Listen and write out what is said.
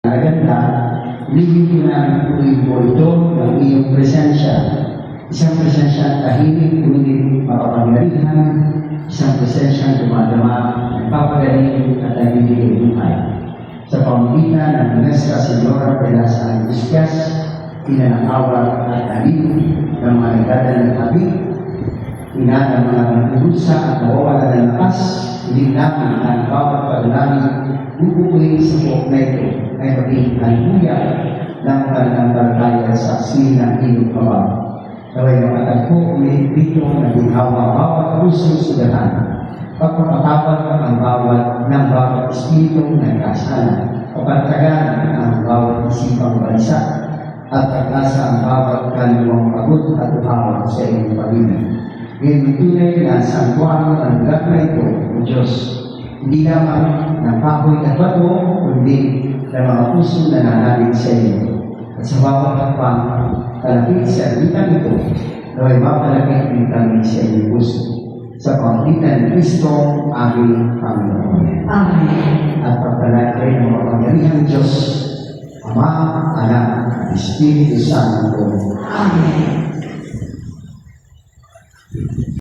Maganda, ligin ko na po ito ng iyong presensya. Isang presensya tahimik, ngunit makapangyarihan, isang presensya dumadama, nagpapagaling at nagbibigay buhay. Sa pamamagitan ng Nuestra Señora de las Angustias, pinangawa at alin ng mga nagdadala ng tabi, ina ng mga nagdudusa at nawawala ng lakas, hindi namin ang bawat paglamin bubukuin sa buok na ito ay maging halimuya ng pananampalataya sa asin ng iyong kabal. Kaway makatagpo ulit dito na ginhawa bawat pusong sugatan. Pagpapatawad ang bawat ng bawat espiritong nagkasala. Papantagan ang bawat isipang balisa at pag-asa ang bawat kaliwang pagod at uhawa sa iyong pag-ibig. Ngayon tunay na santuario ng lugar na ito, O Diyos, hindi lamang ng kahoy at bato, kundi ng mga pusong nananalig sa iyo. At sa bawat hakbang, kalapit sa alitan ito, naway mapalapit ng kami sa iyong puso. Sa pamamagitan ng Kristo, aming Panginoon. Amen. At pagpalagay ng makapangyarihang Diyos, Ama, Anak, at Espiritu Santo. Amen.